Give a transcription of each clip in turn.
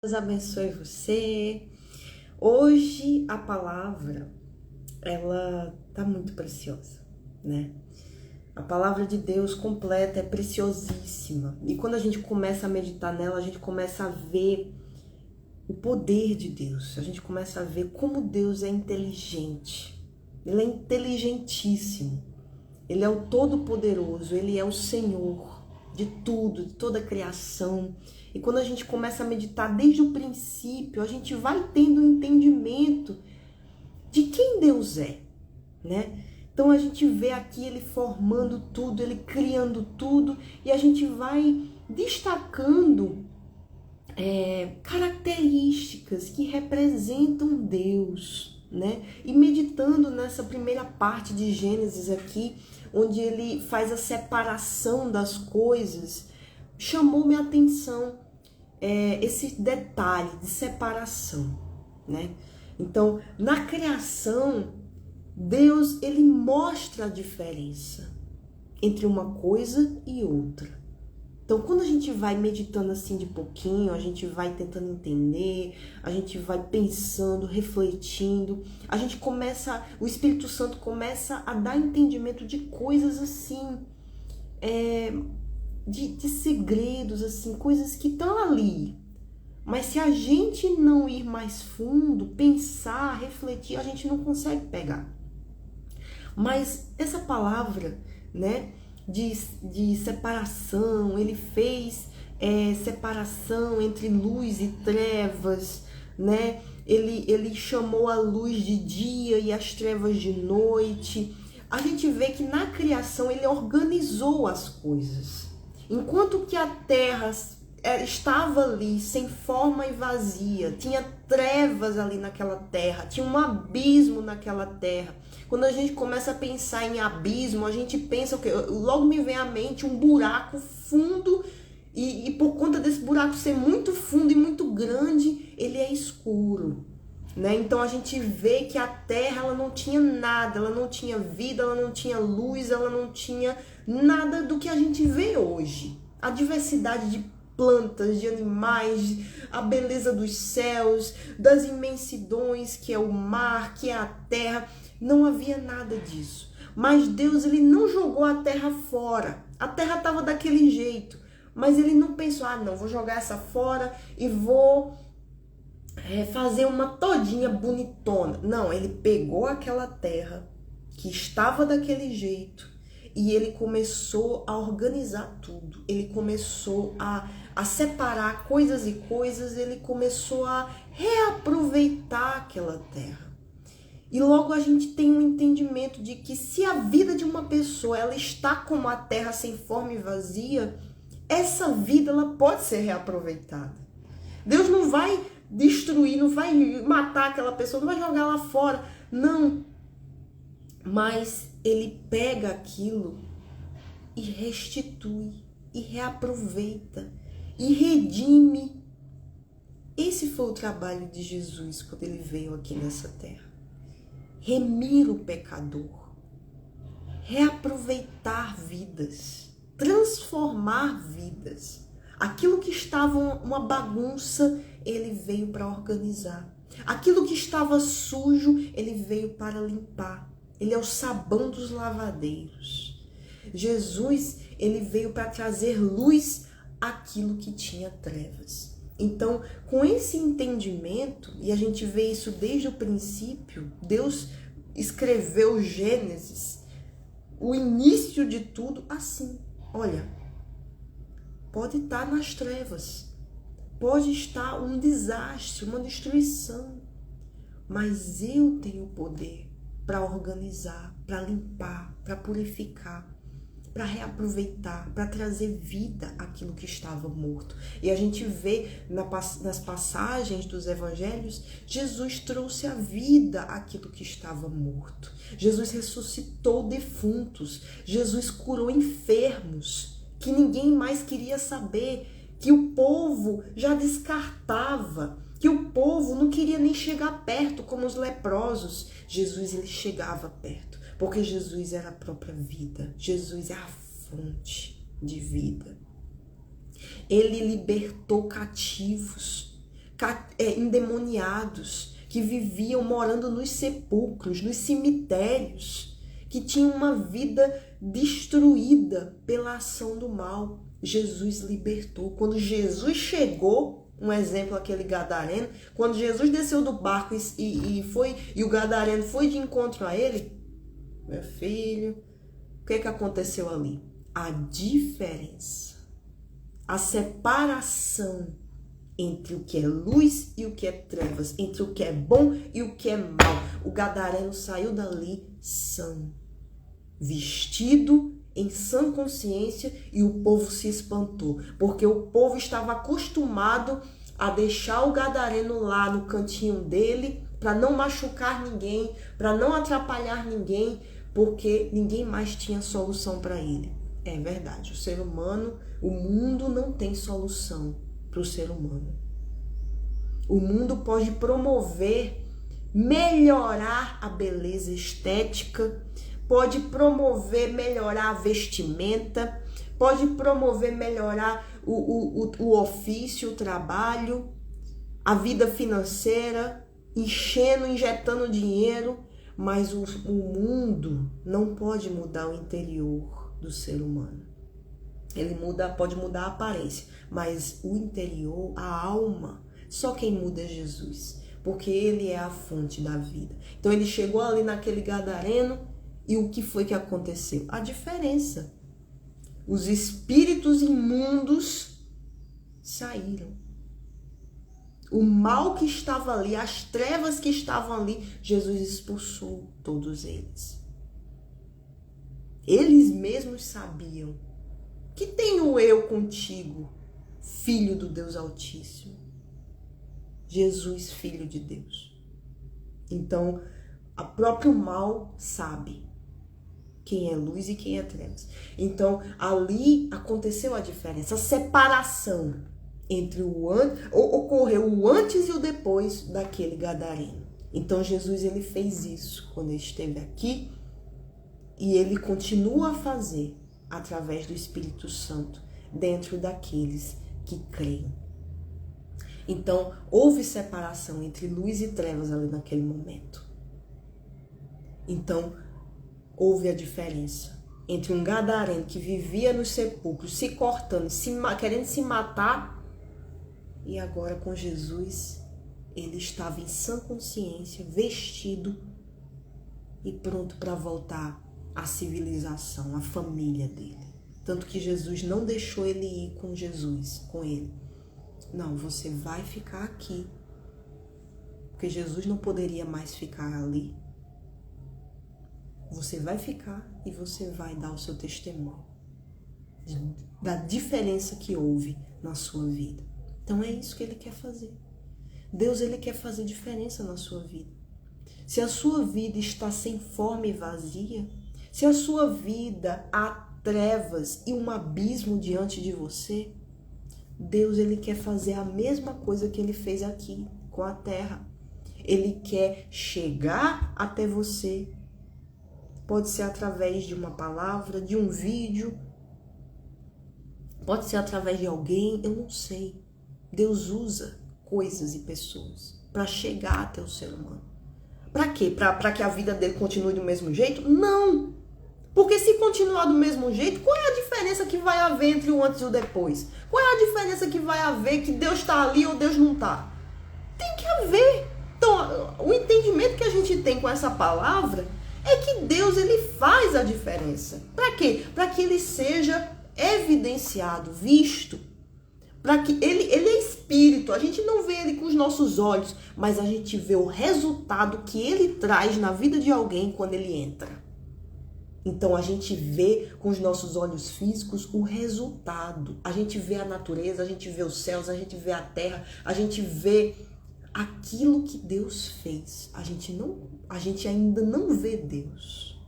Deus abençoe você. Hoje a palavra, ela tá muito preciosa, né? A palavra de Deus completa é preciosíssima. E quando a gente começa a meditar nela, a gente começa a ver o poder de Deus. A gente começa a ver como Deus é inteligente. Ele é inteligentíssimo. Ele é o Todo-Poderoso, Ele é o Senhor de tudo, de toda a criação. E quando a gente começa a meditar desde o princípio, a gente vai tendo um entendimento de quem Deus é, né? Então a gente vê aqui Ele formando tudo, Ele criando tudo, e a gente vai destacando características que representam Deus, né? E meditando nessa primeira parte de Gênesis aqui, onde ele faz a separação das coisas, chamou minha atenção esse detalhe de separação, né? Então, na criação, Deus ele mostra a diferença entre uma coisa e outra. Então, quando a gente vai meditando assim de pouquinho, a gente vai tentando entender, a gente vai pensando, refletindo, a gente começa, o Espírito Santo começa a dar entendimento de coisas assim, de segredos, assim, coisas que estão ali. Mas se a gente não ir mais fundo, pensar, refletir, a gente não consegue pegar. Mas essa palavra, né, de separação, ele fez separação entre luz e trevas, né? Ele chamou a luz de dia e as trevas de noite. A gente vê que na criação ele organizou as coisas. Enquanto que a terra estava ali sem forma e vazia, tinha trevas ali naquela terra, tinha um abismo naquela terra. Quando a gente começa a pensar em abismo, a gente pensa o quê? Logo me vem à mente um buraco fundo e por conta desse buraco ser muito fundo e muito grande, ele é escuro, né? Então a gente vê que a terra ela não tinha nada, ela não tinha vida, ela não tinha luz, ela não tinha nada do que a gente vê hoje. A diversidade de plantas, de animais, a beleza dos céus, das imensidões que é o mar, que é a terra, não havia nada disso. Mas Deus ele não jogou a terra fora. A terra estava daquele jeito, mas ele não pensou, não, vou jogar essa fora e vou fazer uma todinha bonitona. Não, ele pegou aquela terra que estava daquele jeito e ele começou a organizar tudo. Ele começou a separar coisas e coisas, ele começou a reaproveitar aquela terra. E logo a gente tem um entendimento de que se a vida de uma pessoa ela está como a terra sem forma e vazia, essa vida ela pode ser reaproveitada. Deus não vai destruir, não vai matar aquela pessoa, não vai jogar lá fora, não. Mas ele pega aquilo e restitui, e reaproveita, e redime. Esse foi o trabalho de Jesus quando ele veio aqui nessa terra. Remir o pecador, reaproveitar vidas, transformar vidas. Aquilo que estava uma bagunça, ele veio para organizar. Aquilo que estava sujo, ele veio para limpar. Ele é o sabão dos lavadeiros. Jesus, ele veio para trazer luz àquilo que tinha trevas. Então, com esse entendimento, e a gente vê isso desde o princípio, Deus escreveu Gênesis, o início de tudo, assim. Olha, pode estar nas trevas, pode estar um desastre, uma destruição, mas eu tenho o poder para organizar, para limpar, para purificar, para reaproveitar, para trazer vida àquilo que estava morto. E a gente vê nas passagens dos evangelhos, Jesus trouxe a vida àquilo que estava morto. Jesus ressuscitou defuntos, Jesus curou enfermos, que ninguém mais queria saber, que o povo já descartava, que o povo não queria nem chegar perto, como os leprosos. Jesus, ele chegava perto, porque Jesus era a própria vida. Jesus é a fonte de vida. Ele libertou cativos. endemoniados, que viviam morando nos sepulcros, nos cemitérios, que tinham uma vida destruída pela ação do mal. Jesus libertou. Quando Jesus chegou, um exemplo, aquele gadareno, quando Jesus desceu do barco e o gadareno foi de encontro a ele, meu filho, o que aconteceu ali? A diferença, a separação entre o que é luz e o que é trevas, entre o que é bom e o que é mal. O gadareno saiu dali são, vestido em sã consciência, e o povo se espantou, porque o povo estava acostumado a deixar o gadareno lá no cantinho dele, para não machucar ninguém, para não atrapalhar ninguém, porque ninguém mais tinha solução para ele. É verdade, o ser humano, o mundo não tem solução para o ser humano. O mundo pode promover, melhorar a beleza estética, pode promover, melhorar a vestimenta, pode promover, melhorar o ofício, o trabalho, a vida financeira, injetando dinheiro, mas o mundo não pode mudar o interior do ser humano. Ele pode mudar a aparência, mas o interior, a alma, só quem muda é Jesus, porque ele é a fonte da vida. Então ele chegou ali naquele gadareno, e o que foi que aconteceu? A diferença. Os espíritos imundos saíram. O mal que estava ali, as trevas que estavam ali, Jesus expulsou todos eles. Eles mesmos sabiam: que tenho eu contigo, filho do Deus Altíssimo? Jesus, filho de Deus. Então, o próprio mal sabe quem é luz e quem é trevas. Então, ali aconteceu a diferença, a separação entre ocorreu o antes e o depois daquele gadareno. Então, Jesus, ele fez isso quando ele esteve aqui, e ele continua a fazer através do Espírito Santo dentro daqueles que creem. Então, houve separação entre luz e trevas ali naquele momento. Então, houve a diferença entre um gadareno que vivia nos sepulcros, se cortando, querendo se matar, e agora com Jesus, ele estava em sã consciência, vestido e pronto para voltar à civilização, à família dele. Tanto que Jesus não deixou ele ir com Jesus, com ele. Não, você vai ficar aqui, porque Jesus não poderia mais ficar ali. Você vai ficar e você vai dar o seu testemunho da diferença que houve na sua vida. Então é isso que ele quer fazer. Deus, ele quer fazer diferença na sua vida. Se a sua vida está sem forma e vazia, se a sua vida há trevas e um abismo diante de você, Deus, ele quer fazer a mesma coisa que ele fez aqui com a terra. Ele quer chegar até você. Pode ser através de uma palavra, de um vídeo, pode ser através de alguém, eu não sei. Deus usa coisas e pessoas para chegar até o ser humano. Para quê? Para que a vida dele continue do mesmo jeito? Não! Porque se continuar do mesmo jeito, qual é a diferença que vai haver entre o antes e o depois? Qual é a diferença que vai haver que Deus está ali ou Deus não está? Tem que haver. Então, o entendimento que a gente tem com essa palavra é que Deus, ele faz a diferença. Para quê? Para que ele seja evidenciado, visto. Para que ele é espírito, a gente não vê ele com os nossos olhos, mas a gente vê o resultado que ele traz na vida de alguém quando ele entra. Então a gente vê com os nossos olhos físicos o resultado. A gente vê a natureza, a gente vê os céus, a gente vê a terra, a gente vê aquilo que Deus fez. A gente ainda não vê Deus.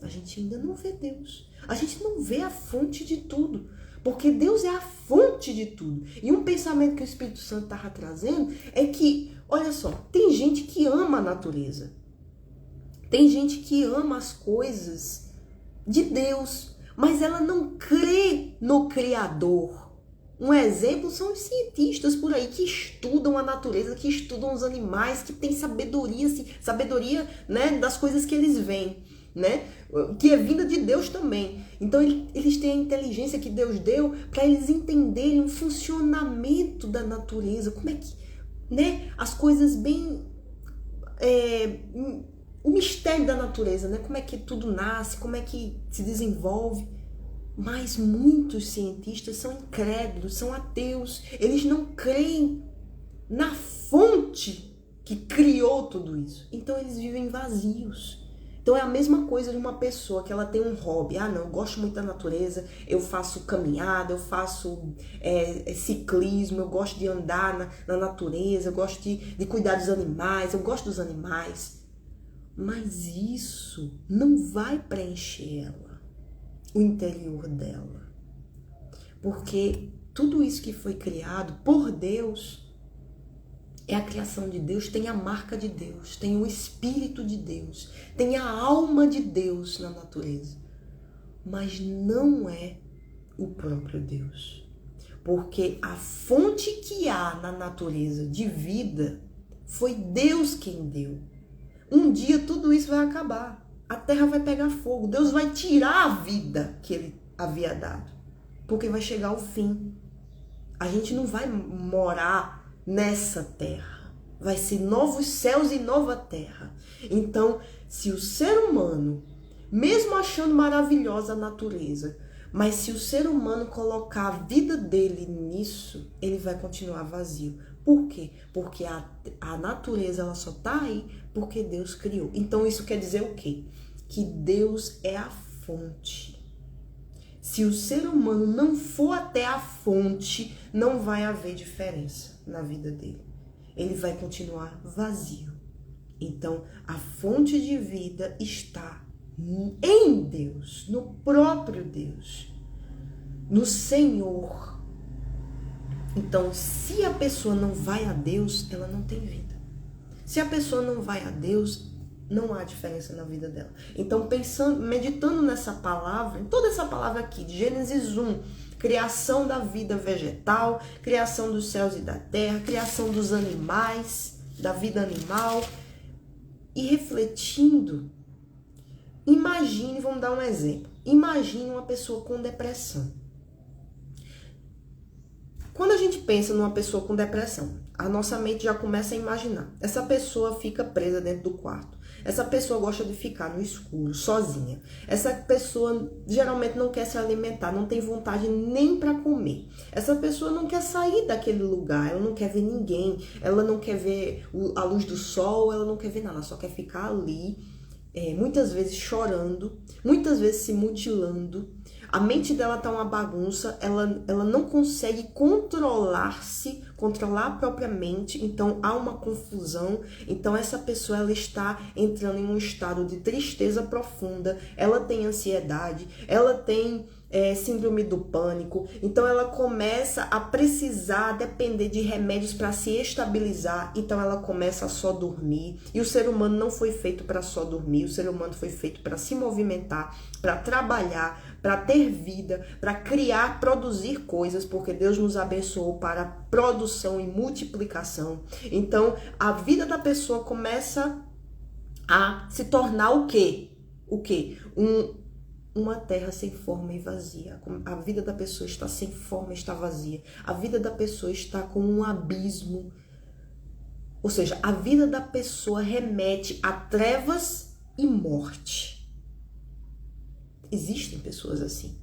A gente ainda não vê Deus. A gente não vê a fonte de tudo. Porque Deus é a fonte de tudo. E um pensamento que o Espírito Santo estava trazendo é que, olha só, tem gente que ama a natureza. Tem gente que ama as coisas de Deus, mas ela não crê no Criador. Um exemplo são os cientistas por aí que estudam a natureza, que estudam os animais, que têm sabedoria, sabedoria, né, das coisas que eles veem, né, que é vinda de Deus também. Então eles têm a inteligência que Deus deu para eles entenderem o funcionamento da natureza, como é que, né, as coisas bem, o mistério da natureza, né, como é que tudo nasce, como é que se desenvolve. Mas muitos cientistas são incrédulos, são ateus. Eles não creem na fonte que criou tudo isso. Então eles vivem vazios. Então é a mesma coisa de uma pessoa que ela tem um hobby. Ah, não, eu gosto muito da natureza, eu faço caminhada, eu faço ciclismo, eu gosto de andar na natureza, eu gosto de cuidar dos animais, eu gosto dos animais. Mas isso não vai preencher ela, o interior dela. Porque tudo isso que foi criado por Deus é a criação de Deus, tem a marca de Deus, tem o Espírito de Deus, tem a alma de Deus na natureza. Mas não é o próprio Deus. Porque a fonte que há na natureza de vida foi Deus quem deu. Um dia tudo isso vai acabar. A terra vai pegar fogo. Deus vai tirar a vida que ele havia dado. Porque vai chegar o fim. A gente não vai morar nessa terra. Vai ser novos céus e nova terra. Então, se o ser humano, mesmo achando maravilhosa a natureza, mas se o ser humano colocar a vida dele nisso, ele vai continuar vazio. Por quê? Porque a natureza ela só está aí porque Deus criou. Então isso quer dizer o quê? Que Deus é a fonte. Se o ser humano não for até a fonte, não vai haver diferença na vida dele. Ele vai continuar vazio. Então a fonte de vida está em Deus, no próprio Deus, no Senhor. Então, se a pessoa não vai a Deus, ela não tem vida. Se a pessoa não vai a Deus, não há diferença na vida dela. Então, meditando nessa palavra, em toda essa palavra aqui, de Gênesis 1, criação da vida vegetal, criação dos céus e da terra, criação dos animais, da vida animal, e refletindo, imagine, vamos dar um exemplo, imagine uma pessoa com depressão. Quando a gente pensa numa pessoa com depressão, a nossa mente já começa a imaginar. Essa pessoa fica presa dentro do quarto. Essa pessoa gosta de ficar no escuro, sozinha. Essa pessoa geralmente não quer se alimentar, não tem vontade nem para comer. Essa pessoa não quer sair daquele lugar, ela não quer ver ninguém, ela não quer ver a luz do sol, ela não quer ver nada, ela só quer ficar ali, muitas vezes chorando, muitas vezes se mutilando. A mente dela tá uma bagunça, ela não consegue controlar-se, controlar a própria mente, então há uma confusão. Então essa pessoa ela está entrando em um estado de tristeza profunda, ela tem ansiedade, ela tem síndrome do pânico, então ela começa a precisar depender de remédios para se estabilizar, então ela começa a só dormir. E o ser humano não foi feito para só dormir, o ser humano foi feito para se movimentar, para trabalhar, para ter vida, para criar, produzir coisas, porque Deus nos abençoou para produção e multiplicação. Então a vida da pessoa começa a se tornar o quê? O quê? Uma terra sem forma e vazia. A vida da pessoa está sem forma, está vazia. A vida da pessoa está com um abismo. Ou seja, a vida da pessoa remete a trevas e morte. Existem pessoas assim.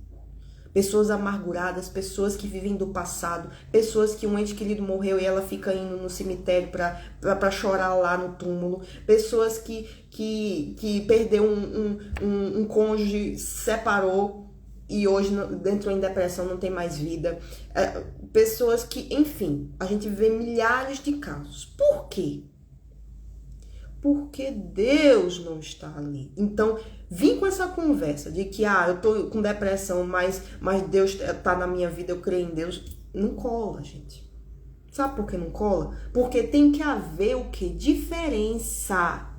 Pessoas amarguradas, pessoas que vivem do passado, pessoas que um ente querido morreu e ela fica indo no cemitério para chorar lá no túmulo, pessoas que perdeu um cônjuge, separou e hoje entrou em depressão, não tem mais vida. Pessoas que, enfim, a gente vê milhares de casos. Por quê? Porque Deus não está ali. Então, vim com essa conversa de que, eu tô com depressão, mas Deus tá na minha vida, eu creio em Deus. Não cola, gente. Sabe por que não cola? Porque tem que haver o quê? Diferença.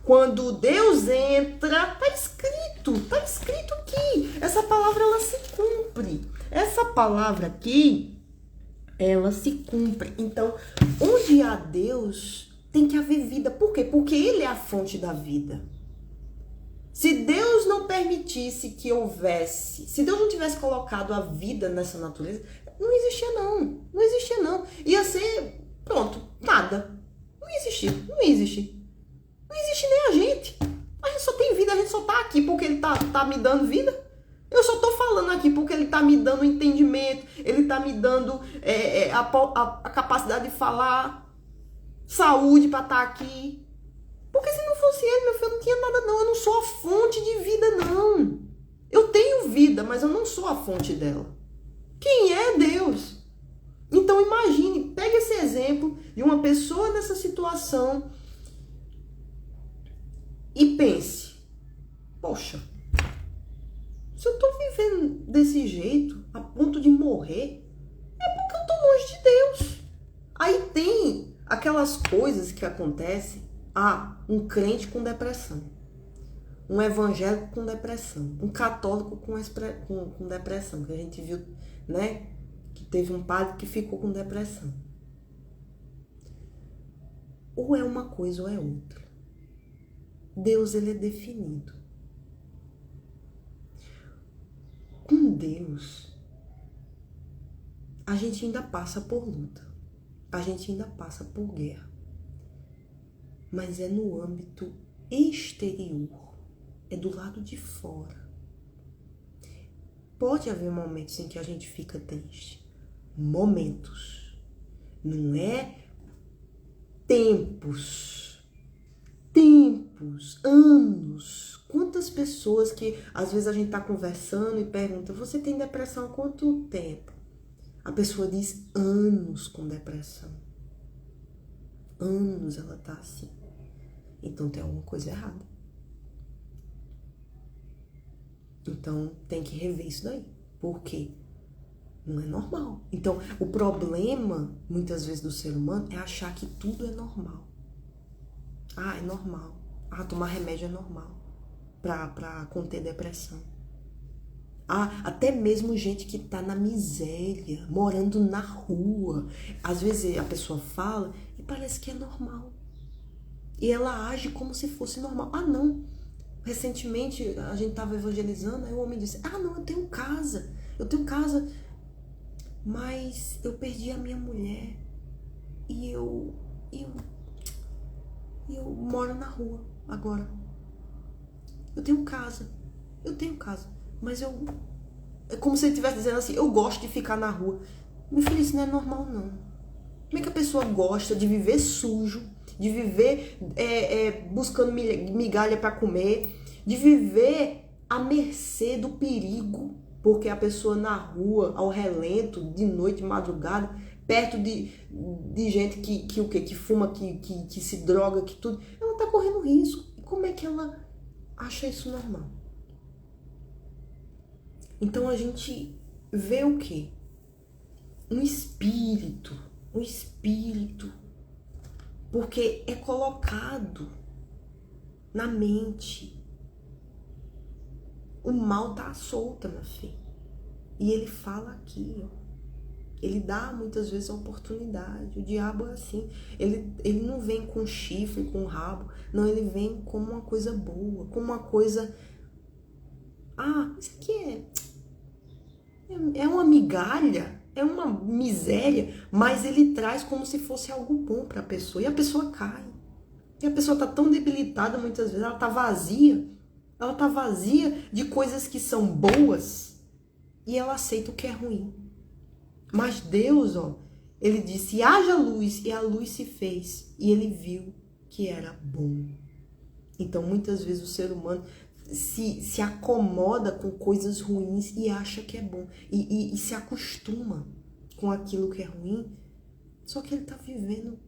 Quando Deus entra, tá escrito aqui. Essa palavra, ela se cumpre. Essa palavra aqui, ela se cumpre. Então, onde há Deus, tem que haver vida. Por quê? Porque Ele é a fonte da vida. Se Deus não permitisse que houvesse, se Deus não tivesse colocado a vida nessa natureza, não existia não. Não existia não. Ia ser, pronto, nada. Não ia existir. Não ia existir. Não existe nem a gente. A gente só tem vida, a gente só tá aqui porque Ele tá me dando vida. Eu só tô falando aqui porque Ele tá me dando entendimento, Ele tá me dando a capacidade de falar, saúde para estar aqui. Porque se não fosse Ele, meu filho, eu não tinha nada não. Eu não sou a fonte de vida, não. Eu tenho vida, mas eu não sou a fonte dela. Quem é Deus? Então imagine, pegue esse exemplo de uma pessoa nessa situação e pense, poxa, se eu tô vivendo desse jeito, a ponto de morrer, é porque eu tô longe de Deus. Aí tem aquelas coisas que acontecem. Um crente com depressão, um evangélico com depressão, um católico com depressão, que a gente viu, né, que teve um padre que ficou com depressão. Ou é uma coisa ou é outra. Deus, ele é definido. Com Deus, a gente ainda passa por luta, a gente ainda passa por guerra. Mas é no âmbito exterior, é do lado de fora. Pode haver momentos em que a gente fica triste. Momentos. Não é tempos. Tempos, anos. Quantas pessoas que às vezes a gente tá conversando e pergunta, você tem depressão há quanto tempo? A pessoa diz anos com depressão. Anos ela tá assim. Então tem alguma coisa errada. Então tem que rever isso daí. Por quê? Não é normal. Então o problema, muitas vezes, do ser humano é achar que tudo é normal. É normal. Tomar remédio é normal. Pra conter depressão. Até mesmo gente que tá na miséria, morando na rua. Às vezes a pessoa fala e parece que é normal. E ela age como se fosse normal. Não. Recentemente, a gente estava evangelizando, aí o homem disse, não, eu tenho casa, mas eu perdi a minha mulher e eu moro na rua agora. Eu tenho casa, mas é como se ele estivesse dizendo assim, eu gosto de ficar na rua. Meu filho, isso não é normal, não. Como é que a pessoa gosta de viver sujo, de viver buscando migalha para comer, de viver à mercê do perigo, porque a pessoa na rua, ao relento, de noite, de madrugada, perto de gente que fuma, que se droga, que tudo, ela tá correndo risco. E como é que ela acha isso normal? Então a gente vê o quê? Um espírito, porque é colocado na mente. O mal tá à solta, minha filha. E ele fala aqui, ó. Ele dá muitas vezes a oportunidade. O diabo é assim. Ele não vem com chifre, com rabo. Não, ele vem como uma coisa boa, como uma coisa... isso aqui é uma migalha, é uma miséria, mas ele traz como se fosse algo bom para a pessoa. E a pessoa cai. E a pessoa tá tão debilitada muitas vezes, ela tá vazia. Ela tá vazia de coisas que são boas e ela aceita o que é ruim. Mas Deus, ele disse, haja luz, e a luz se fez. E ele viu que era bom. Então, muitas vezes o ser humano se acomoda com coisas ruins e acha que é bom. E se acostuma com aquilo que é ruim. Só que ele tá vivendo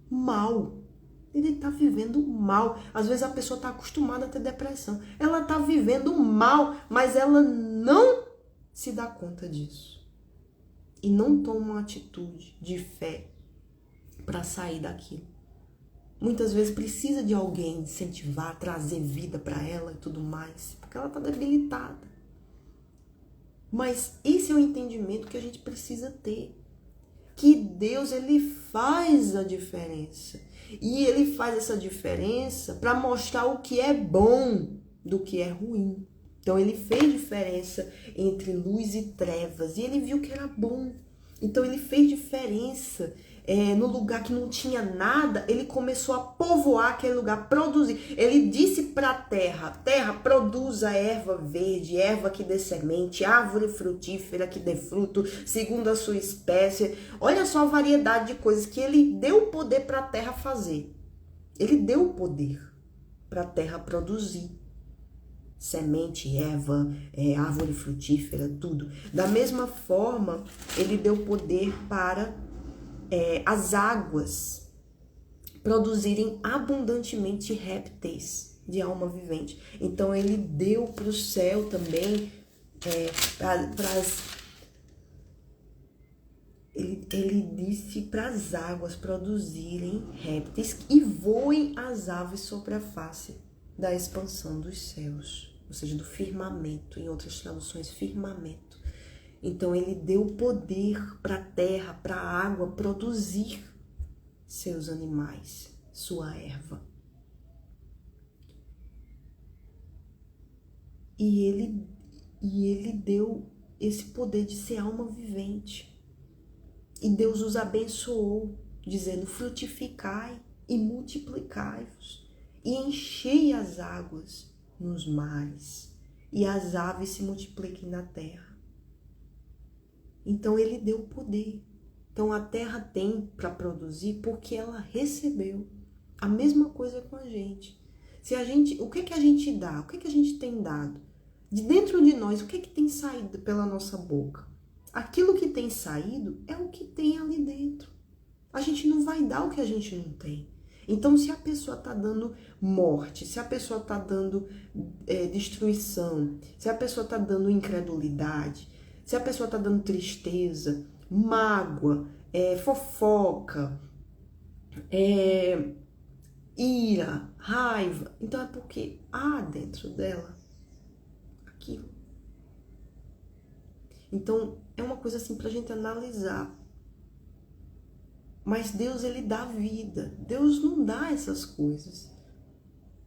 mal. Ele tá vivendo mal. Às vezes a pessoa tá acostumada a ter depressão. Ela tá vivendo mal, mas ela não se dá conta disso. E não toma uma atitude de fé para sair daquilo. Muitas vezes precisa de alguém incentivar, trazer vida para ela e tudo mais, porque ela tá debilitada. Mas esse é o entendimento que a gente precisa ter. que Deus, ele faz a diferença. E ele faz essa diferença para mostrar o que é bom do que é ruim. Então, ele fez diferença entre luz e trevas. E ele viu que era bom. Então, ele fez diferença. No lugar que não tinha nada, ele começou a povoar aquele lugar, produzir. Ele disse para a terra: terra, produza erva verde, erva que dê semente, árvore frutífera que dê fruto, segundo a sua espécie. Olha só a variedade de coisas que ele deu o poder para a terra fazer. Ele deu o poder para a terra produzir. Semente, erva, árvore frutífera, tudo. Da mesma forma, ele deu poder para as águas produzirem abundantemente répteis de alma vivente. Então ele deu para o céu também, ele disse para as águas produzirem répteis e voem as aves sobre a face da expansão dos céus, ou seja, do firmamento, em outras traduções, firmamento. Então, ele deu poder para a terra, para a água produzir seus animais, sua erva. E ele deu esse poder de ser alma vivente. E Deus os abençoou, dizendo: frutificai e multiplicai-vos, e enchei as águas nos mares, e as aves se multipliquem na terra. Então ele deu poder. Então a terra tem para produzir porque ela recebeu. A mesma coisa com a gente. O que a gente dá? O que a gente tem dado? De dentro de nós, o que tem saído pela nossa boca? Aquilo que tem saído é o que tem ali dentro. A gente não vai dar o que a gente não tem. Então, se a pessoa está dando morte, se a pessoa está dando destruição, se a pessoa está dando incredulidade, se a pessoa está dando tristeza, mágoa, fofoca, ira, raiva, então é porque há dentro dela aquilo. Então é uma coisa assim para a gente analisar. Mas Deus, ele dá vida. Deus não dá essas coisas.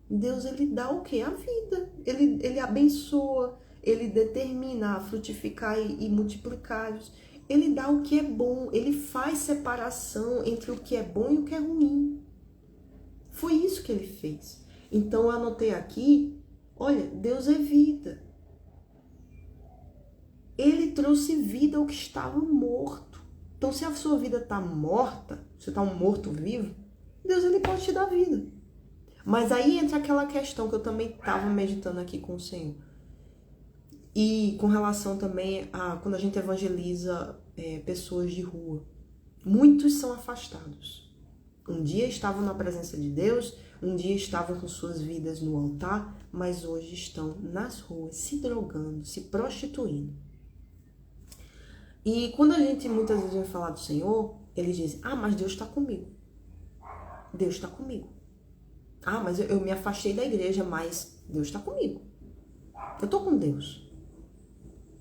Deus, ele dá o quê? A vida. Ele abençoa. Ele determina a frutificar e multiplicar-os. Ele dá o que é bom. Ele faz separação entre o que é bom e o que é ruim. Foi isso que ele fez. Então, eu anotei aqui, olha, Deus é vida. Ele trouxe vida ao que estava morto. Então, se a sua vida está morta, você está um morto-vivo, Deus, ele pode te dar vida. Mas aí entra aquela questão que eu também estava meditando aqui com o Senhor. E com relação também a quando a gente evangeliza pessoas de rua. Muitos são afastados. Um dia estavam na presença de Deus, um dia estavam com suas vidas no altar, mas hoje estão nas ruas, se drogando, se prostituindo. E quando a gente muitas vezes vai falar do Senhor, eles dizem: mas Deus está comigo. Deus está comigo. Mas eu me afastei da igreja, mas Deus está comigo. Eu estou com Deus.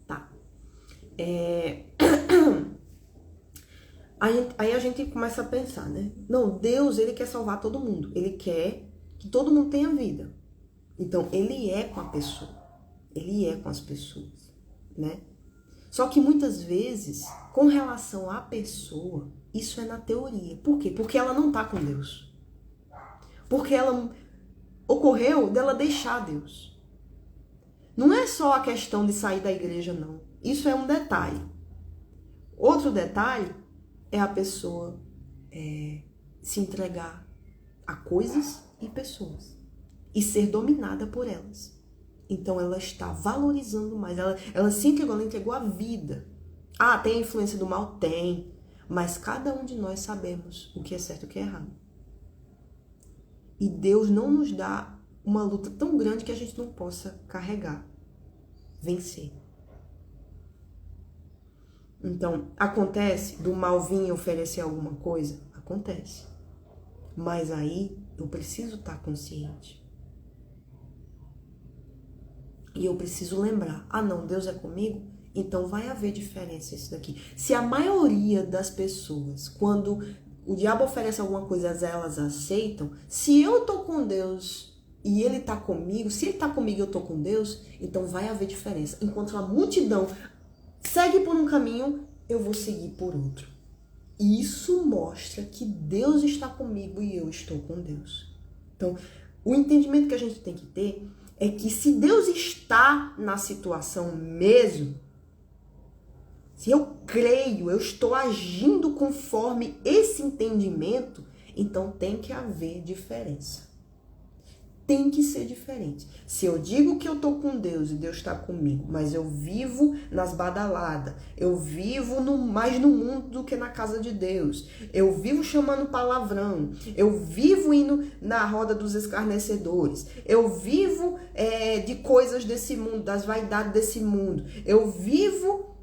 Tá. Aí a gente começa a pensar, né? Não, Deus, ele quer salvar todo mundo. Ele quer que todo mundo tenha vida. Então, ele é com a pessoa. Ele é com as pessoas, né? Só que muitas vezes, com relação à pessoa, isso é na teoria. Por quê? Porque ela não tá com Deus. Porque ela ocorreu dela deixar Deus. Não é só a questão de sair da igreja, não. Isso é um detalhe. Outro detalhe é a pessoa se entregar a coisas e pessoas e ser dominada por elas. Então ela está valorizando mais. Ela se entregou, ela entregou a vida. Tem a influência do mal? Tem. Mas cada um de nós sabemos o que é certo e o que é errado. E Deus não nos dá uma luta tão grande que a gente não possa carregar, vencer. Então, acontece do mal vir oferecer alguma coisa? Acontece. Mas aí eu preciso estar consciente. E eu preciso lembrar: não, Deus é comigo, Então vai haver diferença isso daqui. Se a maioria das pessoas, quando o diabo oferece alguma coisa, elas aceitam, se eu tô com Deus e ele tá comigo, se ele tá comigo e eu tô com Deus, então vai haver diferença. Enquanto a multidão segue por um caminho, eu vou seguir por outro. E isso mostra que Deus está comigo e eu estou com Deus. Então, o entendimento que a gente tem que ter é que se Deus está na situação mesmo, se eu creio, eu estou agindo conforme esse entendimento, então tem que haver diferença. Tem que ser diferente. Se eu digo que eu tô com Deus e Deus está comigo, mas eu vivo nas badaladas, eu vivo mais no mundo do que na casa de Deus, eu vivo chamando palavrão, eu vivo indo na roda dos escarnecedores, eu vivo de coisas desse mundo, das vaidades desse mundo, eu vivo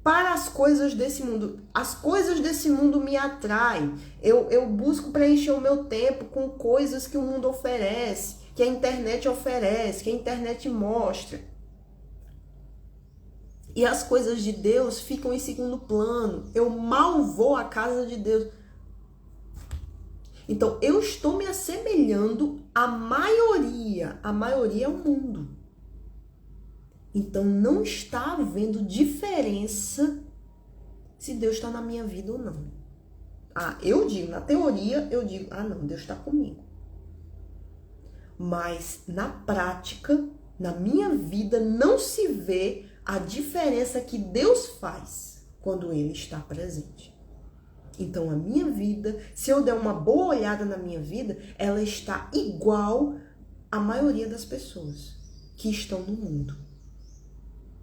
para as coisas desse mundo. As coisas desse mundo me atraem. Eu busco preencher o meu tempo com coisas que o mundo oferece, que a internet oferece, que a internet mostra. E as coisas de Deus ficam em segundo plano. Eu mal vou à casa de Deus. Então, eu estou me assemelhando à maioria. A maioria é o mundo. Então, não está havendo diferença se Deus está na minha vida ou não. Eu digo, na teoria, eu digo, não, Deus está comigo. Mas, na prática, na minha vida, não se vê a diferença que Deus faz quando Ele está presente. Então, a minha vida, se eu der uma boa olhada na minha vida, ela está igual à maioria das pessoas que estão no mundo.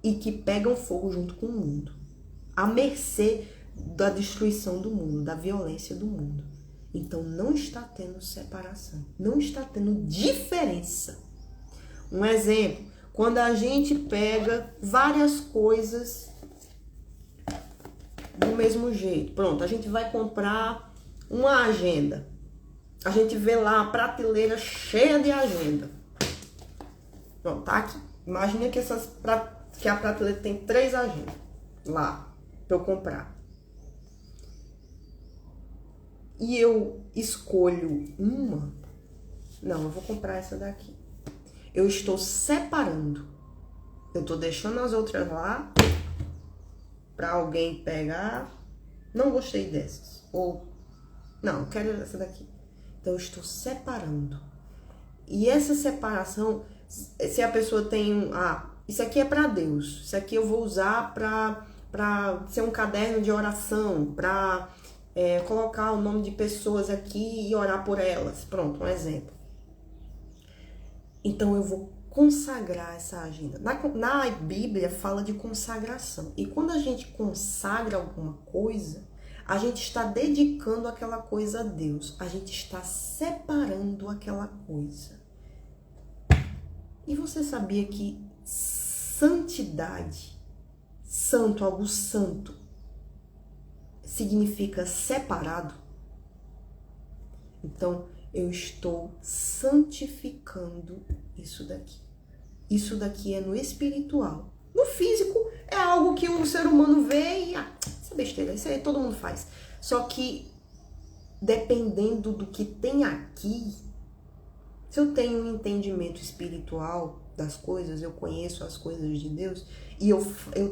E que pegam fogo junto com o mundo, à mercê da destruição do mundo, da violência do mundo. Então não está tendo separação, não está tendo diferença. Um exemplo, quando a gente pega várias coisas do mesmo jeito. Pronto, a gente vai comprar uma agenda. A gente vê lá a prateleira cheia de agenda. Pronto, tá aqui. Imagina que a prateleira tem 3 agendas lá para eu comprar. E eu escolho uma. Não, eu vou comprar essa daqui. Eu estou separando. Eu estou deixando as outras lá para alguém pegar. Não gostei dessas. Ou, não, eu quero essa daqui. Então, eu estou separando. E essa separação, se a pessoa tem isso aqui é para Deus, isso aqui eu vou usar para ser um caderno de oração, para colocar o nome de pessoas aqui e orar por elas. Pronto, um exemplo. Então eu vou consagrar essa agenda. Na Bíblia fala de consagração. E quando a gente consagra alguma coisa, a gente está dedicando aquela coisa a Deus. A gente está separando aquela coisa. E você sabia que santidade, santo, algo santo, significa separado? Então, eu estou santificando isso daqui. Isso daqui é no espiritual. No físico, é algo que o ser humano vê e, isso é besteira, isso aí todo mundo faz. Só que, dependendo do que tem aqui, se eu tenho um entendimento espiritual das coisas, eu conheço as coisas de Deus, e eu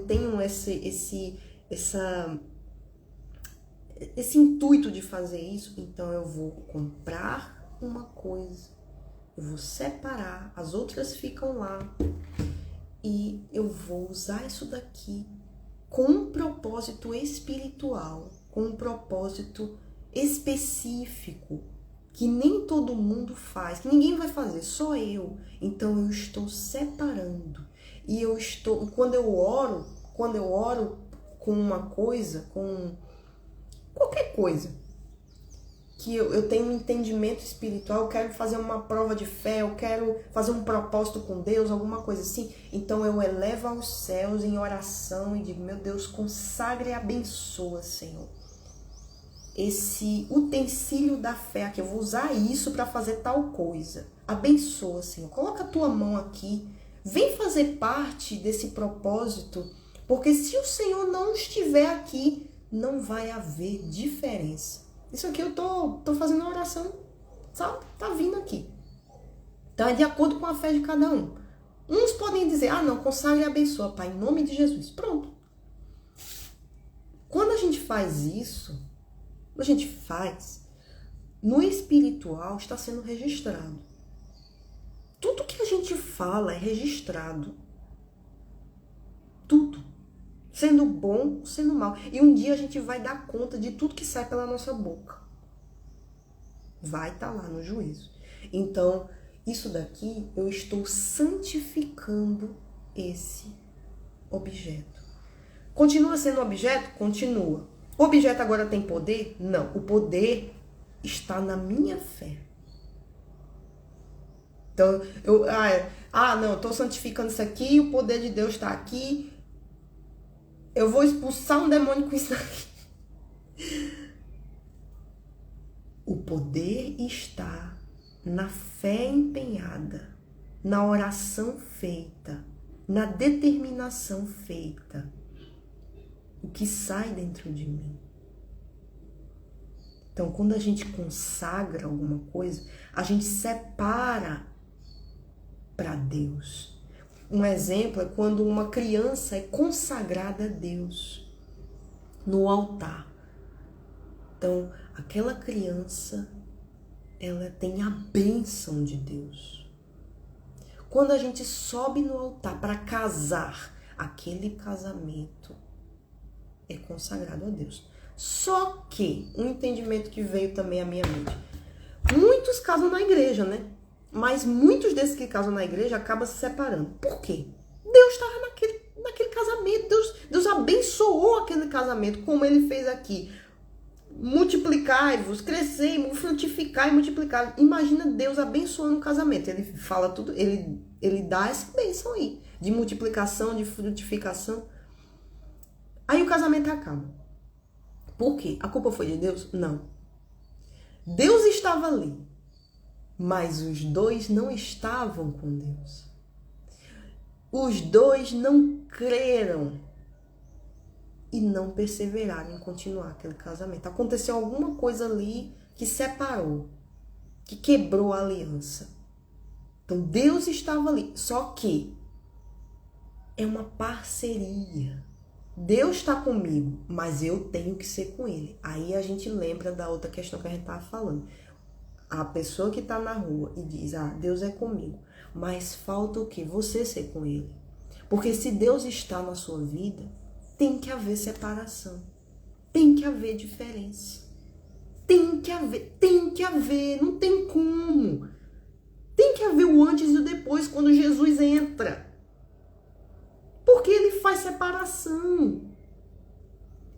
tenho esse intuito de fazer isso, então eu vou comprar uma coisa, eu vou separar, as outras ficam lá, e eu vou usar isso daqui com um propósito espiritual, com um propósito específico, que nem todo mundo faz, que ninguém vai fazer, só eu. Então eu estou separando. E quando eu oro com uma coisa, com qualquer coisa, que eu tenho um entendimento espiritual, eu quero fazer uma prova de fé, eu quero fazer um propósito com Deus, alguma coisa assim, então eu elevo aos céus em oração e digo, meu Deus, consagra e abençoa, Senhor, esse utensílio da fé aqui, eu vou usar isso para fazer tal coisa. Abençoa, Senhor. Coloca a tua mão aqui, Vem fazer parte desse propósito, porque se o Senhor não estiver aqui, não vai haver diferença. Isso aqui eu tô fazendo uma oração, sabe? Tá vindo aqui. Então é de acordo com a fé de cada um. Uns podem dizer, não, consagre e abençoa, Pai, em nome de Jesus. Pronto. Quando a gente faz isso, no espiritual está sendo registrado. Tudo que a gente fala é registrado. Tudo. Sendo bom, sendo mal. E um dia a gente vai dar conta de tudo que sai pela nossa boca. Vai estar lá no juízo. Então, isso daqui, eu estou santificando esse objeto. Continua sendo objeto? Continua. O objeto agora tem poder? Não. O poder está na minha fé. Então, eu estou santificando isso aqui, o poder de Deus está aqui. Eu vou expulsar um demônio com isso aqui. O poder está na fé empenhada, na oração feita, na determinação feita. O que sai dentro de mim. Então, quando a gente consagra alguma coisa, a gente separa para Deus. Um exemplo é quando uma criança é consagrada a Deus no altar. Então, aquela criança, ela tem a bênção de Deus. Quando a gente sobe no altar para casar, aquele casamento é consagrado a Deus. Só que, um entendimento que veio também à minha mente, muitos casam na igreja, né? Mas muitos desses que casam na igreja acabam se separando. Por quê? Deus estava naquele casamento, Deus abençoou aquele casamento, como ele fez aqui. Multiplicai-vos, crescei, frutificai e multiplicai. Imagina Deus abençoando o casamento. Ele fala tudo, ele dá essa bênção aí, de multiplicação, de frutificação. Aí o casamento acaba. Por quê? A culpa foi de Deus? Não. Deus estava ali, mas os dois não estavam com Deus. Os dois não creram e não perseveraram em continuar aquele casamento. Aconteceu alguma coisa ali que separou, que quebrou a aliança. Então Deus estava ali, só que é uma parceria. Deus está comigo, mas eu tenho que ser com ele. Aí a gente lembra da outra questão que a gente estava falando. A pessoa que está na rua e diz, Deus é comigo, mas falta o quê? Você ser com ele. Porque se Deus está na sua vida, tem que haver separação. Tem que haver diferença. Tem que haver, não tem como. Tem que haver o antes e o depois quando Jesus entra. Porque ele faz separação.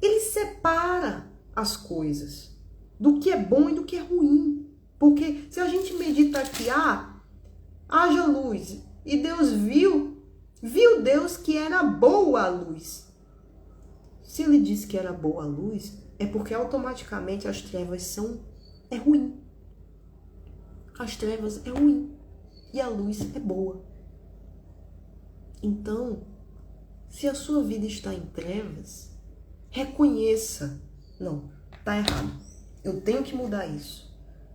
Ele separa as coisas do que é bom e do que é ruim. Porque se a gente medita aqui, haja luz, e Deus viu Deus que era boa a luz. Se ele disse que era boa a luz, é porque automaticamente as trevas é ruim. As trevas é ruim e a luz é boa. Então, se a sua vida está em trevas, reconheça. Não, tá errado. Eu tenho que mudar isso.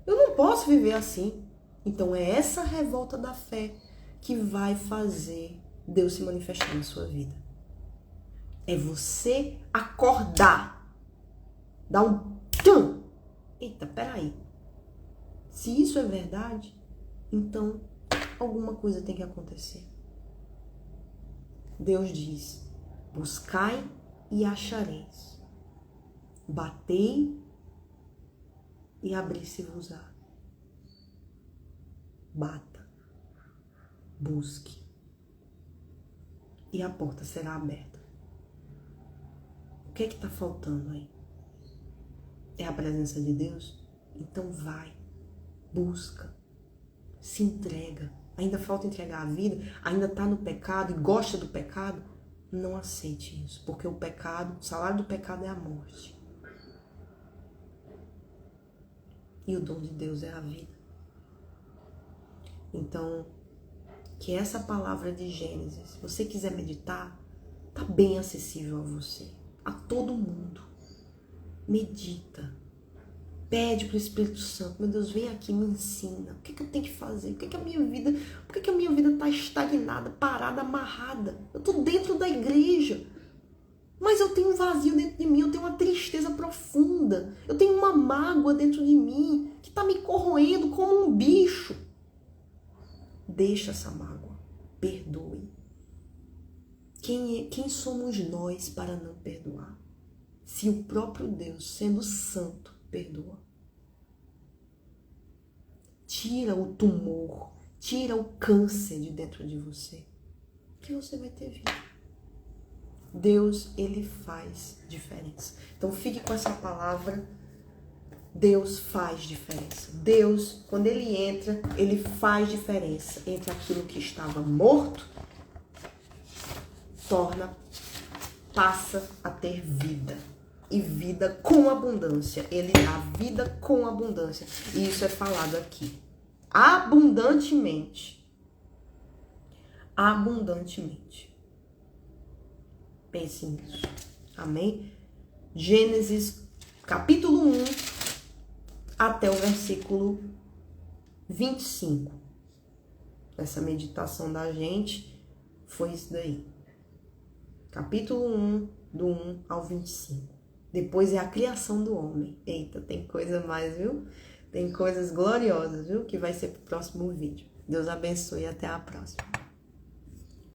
Eu não posso viver assim. Então é essa revolta da fé que vai fazer Deus se manifestar na sua vida. É você acordar. Dar um tchan. Eita, peraí. Se isso é verdade, então alguma coisa tem que acontecer. Deus diz, buscai e achareis. Batei e abri-se-vos-á. Bata, busque, e a porta será aberta. O que é que está faltando aí? É a presença de Deus? Então vai, busca, se entrega. Ainda falta entregar a vida? Ainda está no pecado e gosta do pecado? Não aceite isso, porque o salário do pecado é a morte. E o dom de Deus é a vida. Então, que essa palavra de Gênesis, se você quiser meditar, tá bem acessível a você, a todo mundo. Medita. Pede para o Espírito Santo, meu Deus, vem aqui, me ensina. O que eu tenho que fazer? Por que a minha vida está estagnada, parada, amarrada? Eu estou dentro da igreja, mas eu tenho um vazio dentro de mim, eu tenho uma tristeza profunda, eu tenho uma mágoa dentro de mim que está me corroendo como um bicho. Deixa essa mágoa, perdoe. Quem somos nós para não perdoar? Se o próprio Deus, sendo santo, perdoa. Tira o tumor, tira o câncer de dentro de você, que você vai ter vida. Deus, ele faz diferença. Então fique com essa palavra. Deus faz diferença. Deus, quando ele entra, ele faz diferença entre aquilo que estava morto, passa a ter vida. E vida com abundância. Ele dá vida com abundância. E isso é falado aqui. Abundantemente. Abundantemente. Pense nisso. Amém? Gênesis capítulo 1 até o versículo 25. Essa meditação da gente foi isso daí. Capítulo 1, do 1 ao 25. Depois é a criação do homem. Eita, tem coisa mais, viu? Tem coisas gloriosas, viu? Que vai ser pro próximo vídeo. Deus abençoe e até a próxima.